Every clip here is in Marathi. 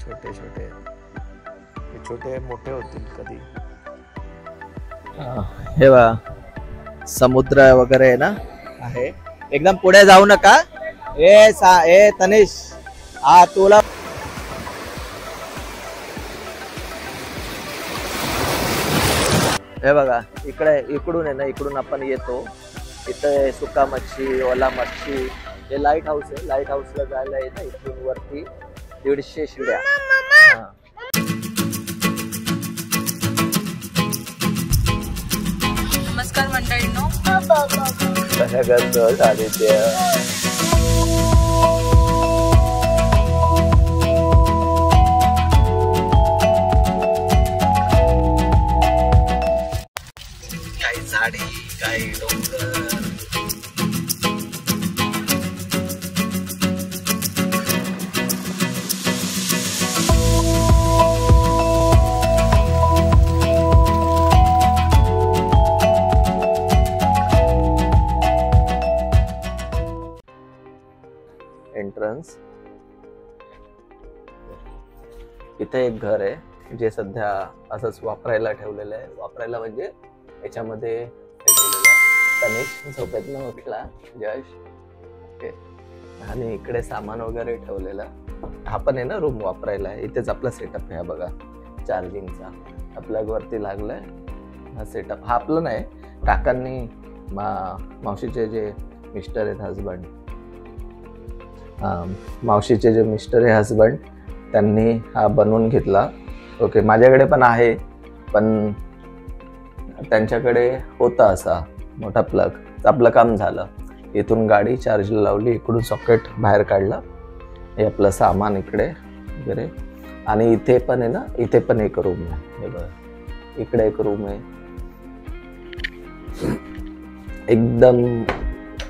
छोटे छोटे, हे छोटे मोठे होतील कधी. हे बघा समुद्र वगैरे आहे ना, आहे एकदम पुढे जाऊ नका. ए तनिष, हा तुला हे बघा इकडे, इकडून आहे ना, इकडून आपण येतो. इथे सुका मच्छी, ओला मच्छी. हे लाईट हाऊस आहे. लाईट हाऊसला जायला आहे ना, इथून वरती 150 शिड्या. नमस्कार मंडळींनो. कशा करतोस आदित्य? काही झाडी, काही डोंगर. एंट्रन्स. इथे एक घर आहे जे सध्या असंच वापरायला ठेवलेलं आहे. वापरायला म्हणजे याच्यामध्ये तनिष झोपेतनं उठला, जश. ओके. आणि इकडे सामान वगैरे ठेवलेलं. हा पण आहे ना रूम वापरायला आहे. इथेच आपला सेटअप आहे बघा, चार्जिंगचा. प्लग वरती लागलाय हा सेटअप. हा आपलं नाही, काकांनी मावशीचे जे मिस्टर आहेत हजबंड, मावशीचे जे मिस्टर आहे हजबंड, त्यांनी हा बनवून घेतला. ओके. माझ्याकडे पण आहे, पण त्यांच्याकडे होता असा मोठा प्लग. आपलं काम झालं. इथून गाडी चार्जला लावली, इकडून सॉकेट बाहेर काढला. हे आपलं सामान इकडे वगैरे. आणि इथे पण आहे ना, इथे पण एक रूम आहे. हे बघा इकडे एक रूम आहे. एकदम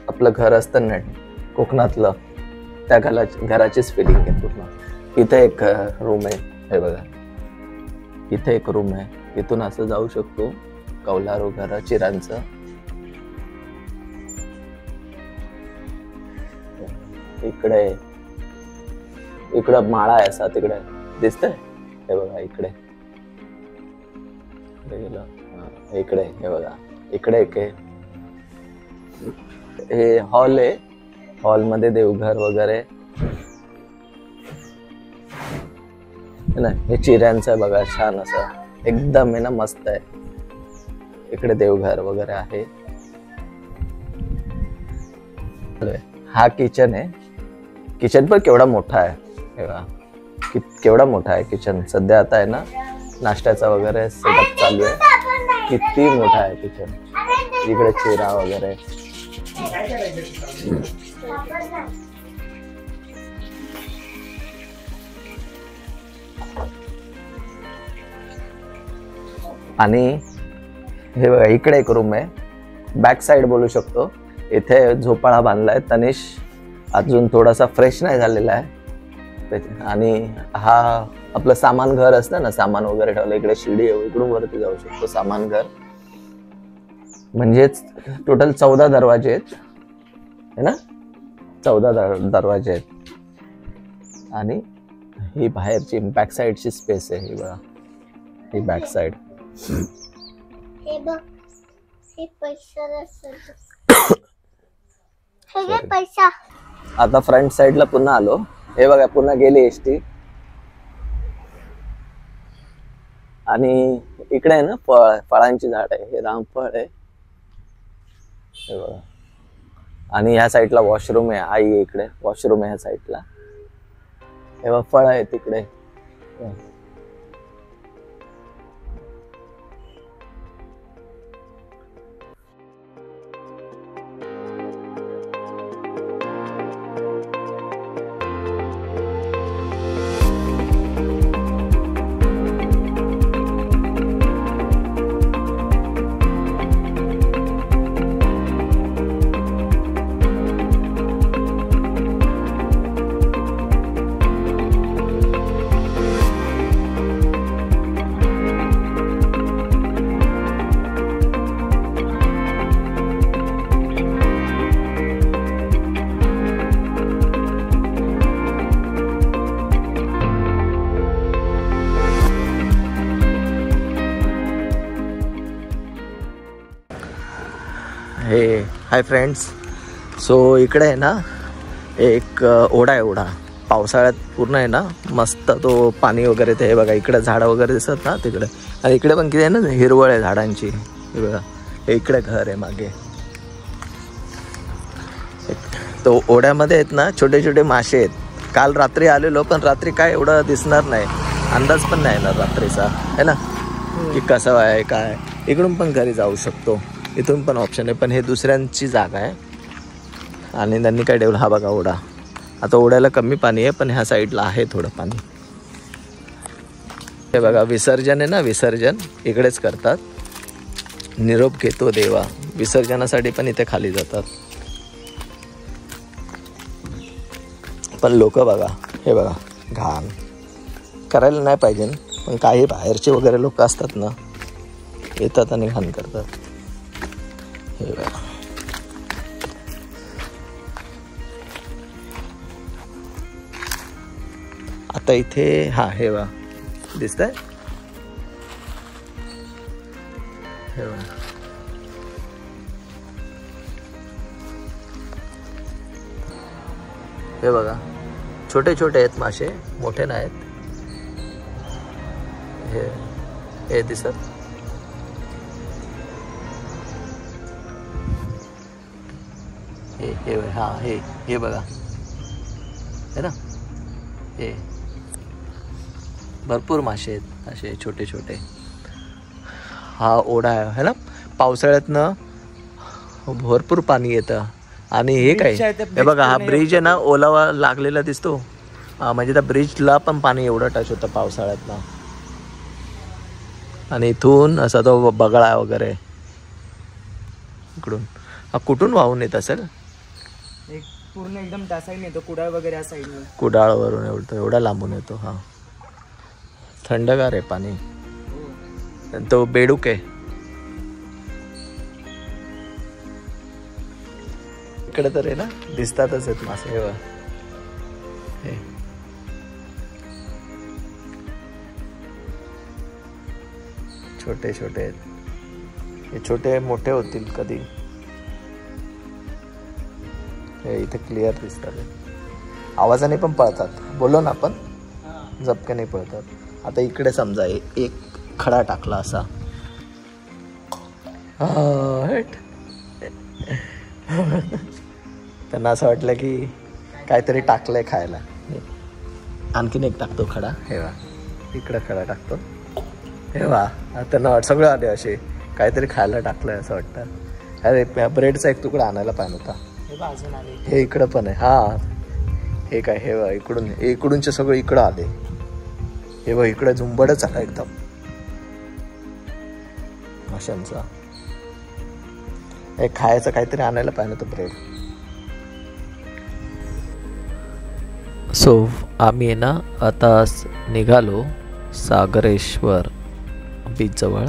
आपलं घर असतं ना कोकणातलं, त्या घराचीच फिलिंग आहे पूर्ण. इथे एक रूम आहे. हे बघा इथे एक रूम आहे. इथून असं जाऊ शकतो कौलारू घर चिरांचं. इकडं माळा आहे असा, तिकडे दिसतंय. हे बघा इकडे इकडे हे बघा इकडे एक आहे. हे हॉल आहे. हॉल मध्ये देवघर वगैरे ना. हे चिऱ्यांचं बघा, छान असं एकदम आहे ना, मस्त आहे. इकडे देवघर वगैरे आहे. हा किचन आहे. किचन पण केवढा मोठा आहे. केवढा मोठा आहे किचन. सध्या आता आहे ना नाश्त्याचा वगैरे सेटअप चालू आहे. किती मोठा आहे किचन. इकडे चिरा वगैरे. आणि हे बघा इकडे एक रूम आहे. बॅक साइड बोलू शकतो. इथे झोपाळा बांधलाय. तनिष अजून थोडासा फ्रेश नाही झालेला आहे. आणि हा आपलं सामान घर असतं ना, सामान वगैरे ठेवलं. इकडे शिडी आहे, इकडून वरती जाऊ शकतो. सामान घर म्हणजेच टोटल 14 दरवाजे आहेत है ना. 14 दरवाजे आहेत. आणि ही बाहेरची बॅक साइडची स्पेस आहे. ही बघा ही बॅक साइड. हे बघ, हे पैसा. आता फ्रंट साइडला पुन्हा आलो. हे बघा पुन्हा गेली एसटी. आणि इकडे आहे ना फळांची झाड आहे. हे रामफळ आहे. हे बघा. आणि ह्या साईडला वॉशरूम आहे. आई इकडे वॉशरूम आहे ह्या साईडला. हे बघा फळ आहे तिकडे. हे हाय फ्रेंड्स. सो इकडे आहे ना एक ओढा आहे. ओढा पावसाळ्यात पूर्ण आहे ना मस्त तो पाणी वगैरे. ते हे बघा इकडे झाडं वगैरे दिसत ना तिकडे. आणि इकडे पण किती आहे ना हिरवळ आहे झाडांची. हे बघा हे इकडे घर आहे मागे. तो ओढ्यामध्ये आहेत ना छोटे छोटे मासे आहेत. काल रात्री आलेलो पण रात्री काय एवढं दिसणार नाही. अंदाज पण नाही येणार रात्रीचा है ना की कसं आहे काय. इकडून पण घरी जाऊ शकतो. इथून पण ऑप्शन आहे. पण हे दुसऱ्यांची जागा आहे. आणि त्यांनी काय ठेवलं हा बघा ओढा. आता ओढ्याला कमी पाणी आहे पण ह्या साईडला आहे थोडं पाणी. हे बघा विसर्जन आहे ना विसर्जन इकडेच करतात. निरोप घेतो देवा विसर्जनासाठी पण इथे खाली जातात. पण लोक बघा हे बघा घाण करायला नाही पाहिजे पण काही बाहेरचे वगैरे लोक असतात ना येतात आणि घाण करतात. हे बघा आता इथे हा हे बघा दिसतंय. हे बघा हे बघा छोटे छोटे आहेत मासे मोठे नाहीत. हे हे दिसत हे हा हे बघा है ना. हे भरपूर मासे आहेत असे छोटे छोटे. हा ओढा आहे है ना. पावसाळ्यातनं भरपूर पाणी येतं. आणि हे काय हे बघा हा ब्रिज आहे ना ओलावा लागलेला दिसतो. म्हणजे त्या ब्रिजला पण पाणी एवढं टच होतं पावसाळ्यातनं. आणि इथून असा तो बगळा वगैरे इकडून हा कुठून वाहून येत असेल. एक पूर्ण एकदम त्या साईडने येतो कुडाळ वगैरे या साईडने. कुडाळवरून एवढा लांबून येतो. हा थंडगार आहे पाणी. तो बेडूक आहे. इकडे तर आहे ना दिसतातच आहेत मासे. हे छोटे छोटे आहेत. हे छोटे मोठे होतील कधी. हे इथे क्लिअर दिसतात. आवाजाने पण पळतात. बोललो ना आपण झपक्याने पळतात. आता इकडे समजा एक खडा टाकला असा. त्यांना असं वाटलं की काहीतरी टाकलंय खायला. आणखीन एक टाकतो खडा. हे वा इकडे खडा टाकतो. हे वा त्यांना सगळं आले असे काहीतरी खायला टाकलंय असं वाटतं. अरे ब्रेडचा एक तुकडा आणायला पाहिजे होता. हे इकडं पण आहे. हा हे काय हे वा इकडूनचे सगळं इकडं आले. हे बघ इकडे झुंबडच आला एकदम माशांचा. हे खायचं काहीतरी आणायला पाहिजे होतं ब्रेड. सो आम्ही ना आता निघालो सागरेश्वर बीच जवळ.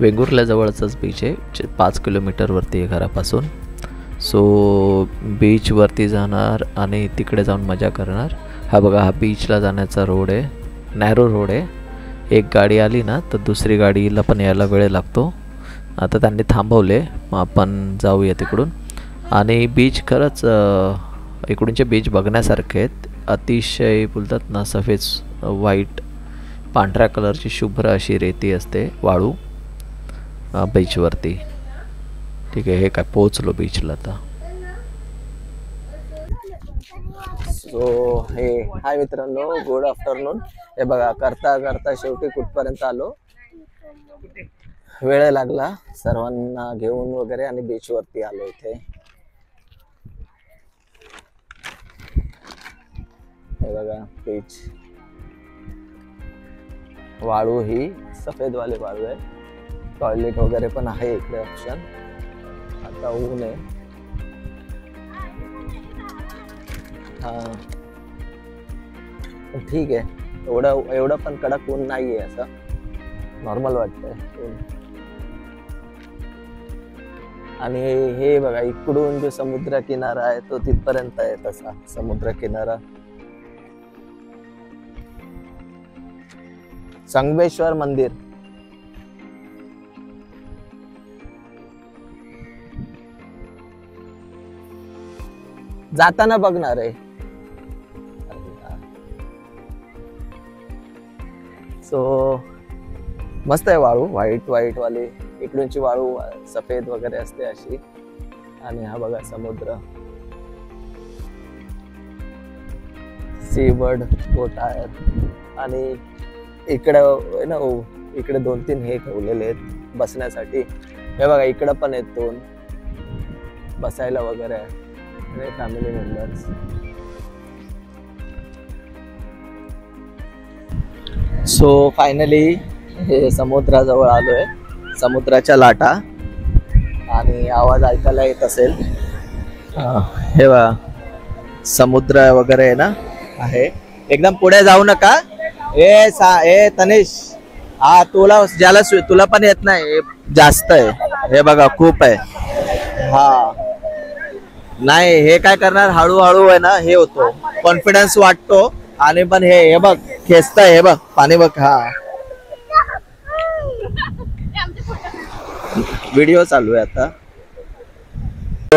वेंगुर्ल्या जवळचाच बीच आहे. 5 किलोमीटरवरती आहे घरापासून. सो बीचवरती जाणार आणि तिकडे जाऊन मजा करणार. हा बघा हा बीचला जाण्याचा रोड आहे. नॅरो रोड आहे. एक गाडी आली ना तर दुसरी गाडीला पण यायला वेळ लागतो. आता त्यांनी थांबवले मग आपण जाऊया तिकडून. आणि बीच खरंच इकडूनचे बीच बघण्यासारखे आहेत. अतिशय बोलतात ना सफेद व्हाईट पांढऱ्या कलरची शुभ्र अशी रेती असते वाळू बीचवरती. ठीक आहे हे काय पोचलो बीचला आता. सो हे हाय मित्रांनो गुड आफ्टरनून. हे बघा करता करता शेवटी कुठपर्यंत आलो. वेळ लागला सर्वांना घेऊन वगैरे आणि बीचवरती आलो इथे. हे बघा बीच. वाळू ही सफेदवाली वाळू आहे. टॉयलेट वगैरे पण आहे इकडे ऑप्शन. आता ऊन आहे. हा ठीक आहे. एवढं पण कडक ऊन नाहीये. असं नॉर्मल वाटतंय ऊन. आणि हे बघा इकडून जो समुद्र किनारा आहे तो तिथपर्यंत आहे तसा समुद्र किनारा. संगमेश्वर मंदिर जाताना बघणार आहे. सो मस्त आहे वाळू, व्हाईट व्हाईट वाली. इकडूनची वाळू सफेद वगैरे असते अशी. आणि हा बघा समुद्र, सी बर्ड बोट आहेत. आणि इकडं ना इकडे 2-3 हे ठेवलेले आहेत बसण्यासाठी. हे बघा इकडं पण आहेत 2 बसायला वगैरे आहे. Family members. सो फायनली हे समुद्राजवळ आलोय, समुद्राच्या लाटा. आणि आवाज ऐकायला येत असेल. हे बघा समुद्र वगैरे ना आहे. एकदम पुढे जाऊ नका. ए तनिष, हा तुला पण येत नाही, जास्त आहे. हे बघा खूप आहे. हा नाही, हे काय करणार, हळूहळू आहे ना हे होतो, कॉन्फिडन्स वाटतो. आणि पण हे बघ खेचतंय, हे बघ पाणी बघ. हा व्हिडिओ चालू आहे आता.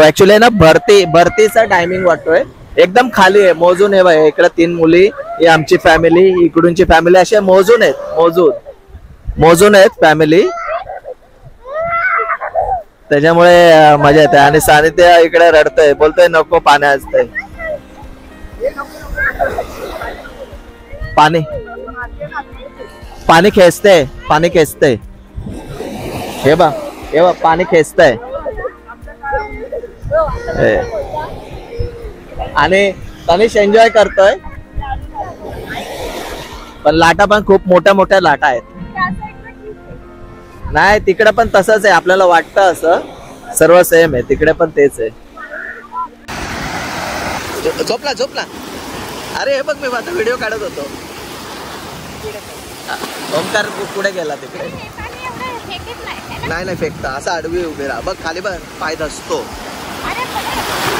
ऍक्च्युली ना भरतीचा टायमिंग वाटतोय. एकदम खाली आहे, मोजून. हे बघ इकडे 3 मुली, ही आमची फॅमिली, इकडूनची फॅमिली, असे मोजून आहेत फॅमिली. त्याच्यामुळे मजा येते. आणि सानिध्य इकडे रडतोय, बोलतोय नको पाणी असतंय. पाणी खेचते. हे बघ पाणी खेचतंय. आणि तनिष एन्जॉय करतोय. पण लाटा पण खूप मोठ्या लाटा आहेत. नाही तिकडे पण तसंच आहे, आपल्याला वाटतं असं सर्व सेम आहे. तिकडे पण तेच आहे. झोपला. अरे हे बघ मी आता व्हिडिओ काढत होतो. ओमकार पुढे गेला तिकडे. नाही फेकता, असं आडवी उभे राहा. बघ खाली बघ, पाय धसतो.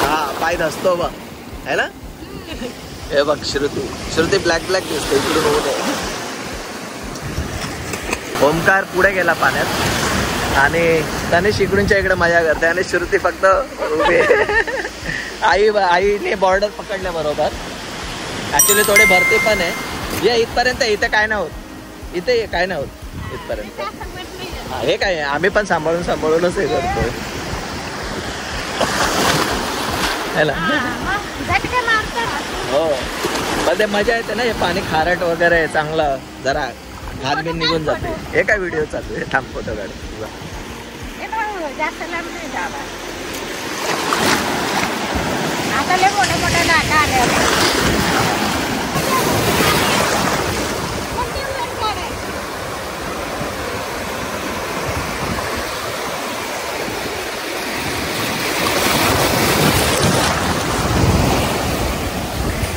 हा पाय धसतो बघ, है ना. हे बघ श्रुती ब्लॅक दिसते इकडून उभे. ओमकार पुढे गेला पाण्यात. आणि तनिष इकडूनच्या इकडे मजा करते. आणि श्रुती फक्त उभे. आईने बॉर्डर पकडल्या बरोबर. ऍक्च्युली थोडे भरती पण आहे. या इथपर्यंत, इथे काय नाही होत. इथे काय नाही होत इथपर्यंत. हे काय आम्ही पण सांभाळूनच हे करतोय. हो मध्ये मजा येते ना. हे पाणी खारट वगैरे चांगलं, जरा घाण बिन निघून जाते. हे काय व्हिडिओ चालू आहे, थांब फोटो काढ.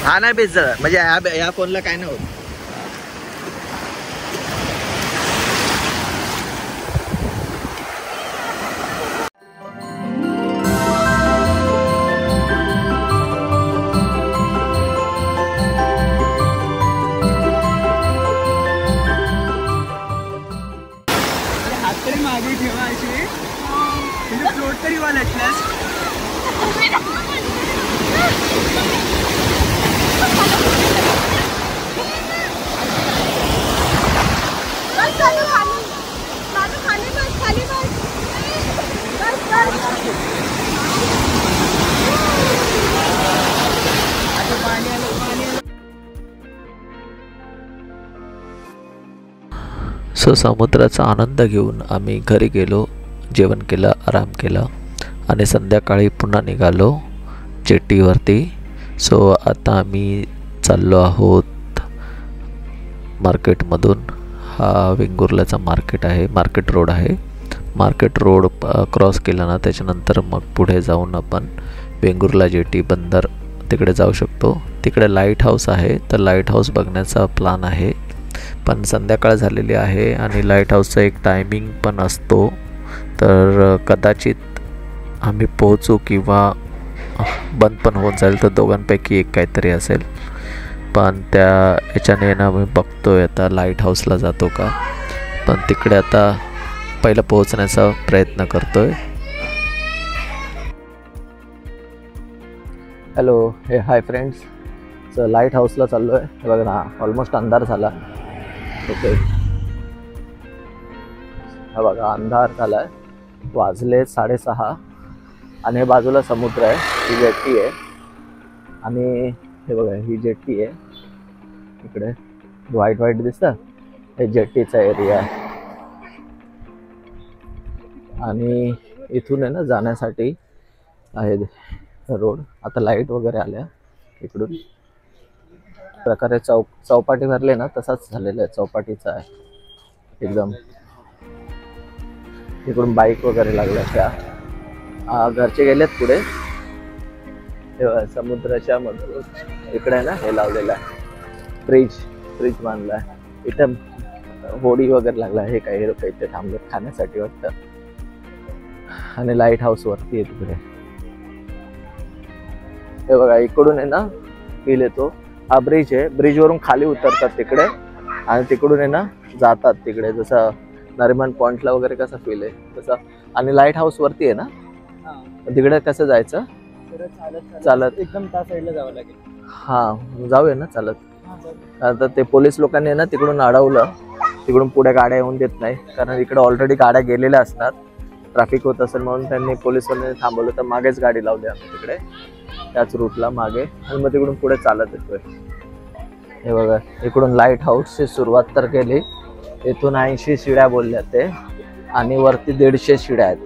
हा नाही बेस जरा, म्हणजे ह्या फोनला काय नाही होत. हात तरी मागे ठेवायचे, फ्लोट तरी व्हायला सो समुद्राचा आनंद घेऊन आम्ही घरी गेलो, जेवण केलं, आराम केला आणि संध्याकाळी पुन्हा निघालो जेटीवरती. सो आता आम्ही चाललो आहोत मार्केटमधून. हा वेंगुर्ल्याचा मार्केट आहे, मार्केट रोड आहे. मार्केट रोड क्रॉस केला ना त्याच्यानंतर मग पुढे जाऊन आपण वेंगुर्ला जेटी बंदर तिकडे जाऊ शकतो. तिकडे लाईट हाऊस आहे, तर लाईट हाऊस बघण्याचा प्लॅन आहे. पण संध्याकाळ झालेली आहे आणि लाईट हाऊसचा एक टायमिंग पण असतो, तर कदाचित आम्ही पोहोचू किंवा बंद पण होऊन जाईल. तर दोघांपैकी एक काहीतरी असेल. पण त्या याच्याने ना मी बघतोय आता लाईट हाऊसला जातो का. पण तिकडे आता पहिलं पोहोचण्याचा प्रयत्न करतोय. हॅलो, हे हाय फ्रेंड्स, लाईट हाऊसला चाललो आहे. हे बघा ना, ऑलमोस्ट अंधार झाला. ओके, हा बघा अंधार झाला आहे, वाजले 6:30 आणि हे बाजूला समुद्र आहे, ही जेट्टी आहे. आणि हे बघा ही जेट्टी आहे, इकडे व्हाईट व्हाईट दिसतं, हे जेट्टीचा एरिया आहे. आणि इथून आहे ना जाण्यासाठी आहे रोड. आता लाईट वगैरे आल्या इकडून. प्रकारे चौपाटी भरले ना तसाच झालेला आहे, चौपाटीचा आहे एकदम. इकडून बाईक वगैरे लागल्या त्या. घरचे गेलेत पुढे. समुद्राच्या मधून इकडे आहे ना हे लावलेलं आहे, फ्रीज बांधला आहे. इथं होडी वगैरे लागला. हे काही लोक इथे थांबले खाण्यासाठी वाटतं. आणि लाईट हाऊस वरती आहे तिकडे. हे बघा इकडून आहे ना फील येतो. हा ब्रिज आहे, ब्रिज वरून खाली उतरतात तिकडे आणि तिकडून आहे ना जातात तिकडे. जसं नरिमन पॉइंटला वगैरे कसं फील आहे तसं. आणि लाईट हाऊस वरती आहे ना, तिकडे कसं जायचं? चालत एकदम त्या साईडला जावं लागेल. हा जाऊया ना चालत. आता ते पोलीस लोकांनी ना तिकडून अडवलं, तिकडून पुढे गाड्या येऊन देत नाही, कारण इकडे ऑलरेडी गाड्या गेलेल्या असणार, ट्रॅफिक होत असेल म्हणून त्यांनी पोलिसांनी थांबवलं. तर मागेच गाडी लावली आम्ही तिकडे त्याच रूटला मागे, आणि मग तिकडून पुढे चालत येतोय. हे बघा इकडून लाईट हाऊसची सुरुवात तर केली. इथून 80 शिड्या बोलल्या ते, आणि वरती 150 शिड्या आहेत.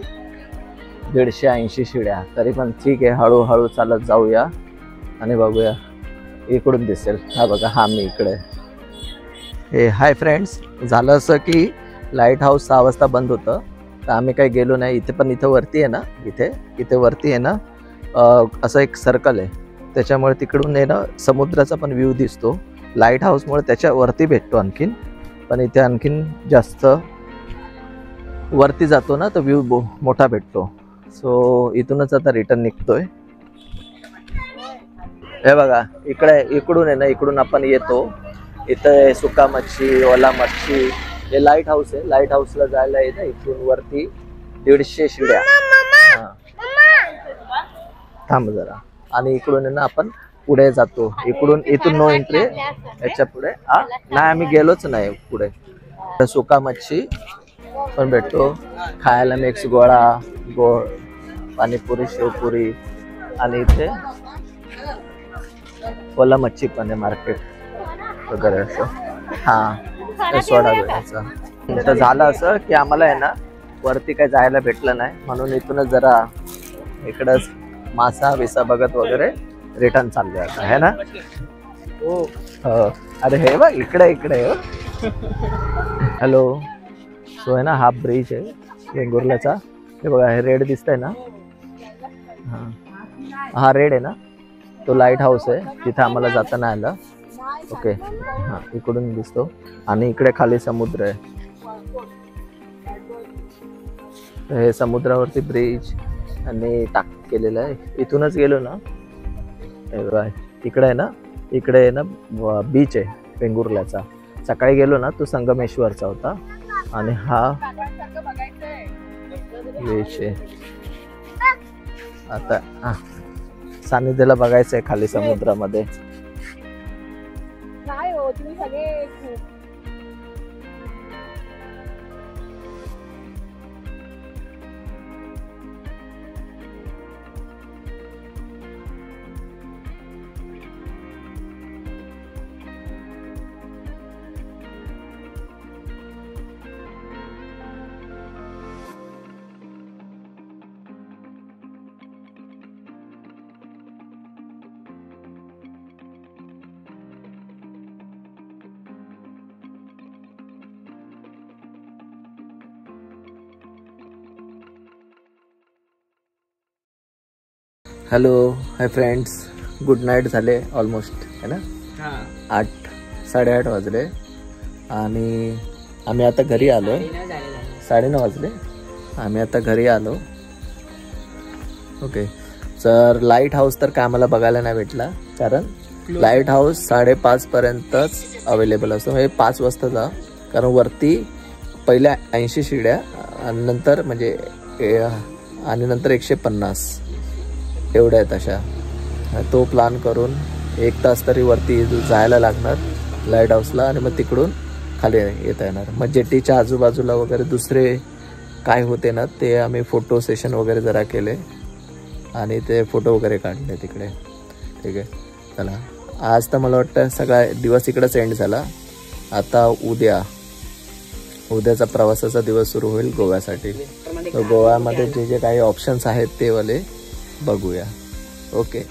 180 शिड्या. तरी पण ठीक आहे, हळूहळू चालत जाऊया आणि बघूया. इकडून दिसेल, हा बघा हा मी इकडे. हे हाय फ्रेंड्स, झालं असं की लाईट हाऊस 6 वाजता बंद होतं, तर आम्ही काही गेलो नाही. इथे पण इथं वरती आहे ना, इथे वरती आहे ना असं एक सर्कल आहे, त्याच्यामुळे तिकडून आहे ना समुद्राचा पण व्ह्यू दिसतो. लाईट हाऊसमुळे त्याच्या वरती भेटतो आणखीन, पण इथे आणखीन जास्त वरती जातो ना तर व्ह्यू मोठा भेटतो. सो इथूनच आता रिटर्न निघतोय. हे बघा इकडून आहे ना, इकडून आपण येतो. इथं सुका मच्छी, ओला मच्छी, हे लाईट हाऊस आहे. लाईट हाऊसला जायला आहे ना इथून वरती 150 शिड्या. थांब जरा. आणि इकडून आहे ना आपण पुढे जातो. इथून नो एंट्री. याच्या पुढे नाही आम्ही गेलोच नाही पुढे. सुका मच्छी पण भेटतो खायला, मिक्स गोळा, पाणीपुरी, शेवपुरी. आणि इथे ओला मच्छी पण आहे, मार्केट वगैरे असं. हा सोडा बिडायचा. तर झालं असं की आम्हाला आहे ना वरती काही जायला भेटलं नाही, म्हणून इथूनच जरा इकडंच मासा बिसा बघत वगैरे रिटर्न चालले आता, है ना? हो. अरे हे बघ इकडे हो. हॅलो. सो आहे ना हा ब्रिज आहे वेंगुर्ल्याचा. हे बघा हे रेड दिसतंय ना, हा रेड आहे ना, तो लाईट हाऊस आहे. तिथे आम्हाला जाता नाही आलं. ओके, हा इकडून दिसतो. आणि इकडे खाली समुद्र आहे. हे समुद्रावरती ब्रिज आणि टाक केलेलं आहे. इथूनच गेलो ना, इकडे आहे ना बीच आहे वेंगुर्ल्याचा. सकाळी गेलो ना तो संगमेश्वरचा होता, आणि हा बीच आहे. आता सानिध्यला बघायचंय खाली समुद्रामध्ये. Hello, hi friends, good night झाले ऑलमोस्ट, है ना? 8-8:30 वाजले आणि आम्ही आता घरी आलो. 9:30 वाजले, आम्ही आता घरी आलो. ओके, तर लाईट हाऊस तर काय आम्हाला बघायला नाही भेटला, कारण लाईट हाऊस 5:30 पर्यंतच अवेलेबल असतो. म्हणजे 5 वाजता जा, कारण वरती पहिल्या 80 शिड्या आणि नंतर म्हणजे आणि नंतर 150 एवढ्या आहेत अशा. तो प्लॅन करून 1 तास तरी वरती जायला लागणार लाईट हाऊसला आणि मग तिकडून खाली येता येणार. मग जेटीच्या आजूबाजूला वगैरे दुसरे काय होते ना ते आम्ही फोटो सेशन वगैरे जरा केले आणि ते फोटो वगैरे काढले तिकडे. ठीक आहे, चला आज तर मला वाटतं सगळा दिवस इकडंच एंड झाला. आता उद्याचा प्रवासाचा दिवस सुरू होईल गोव्यासाठी. तर गोव्यामध्ये जे जे काही ऑप्शन्स आहेत ते वाले बघूया. ओके.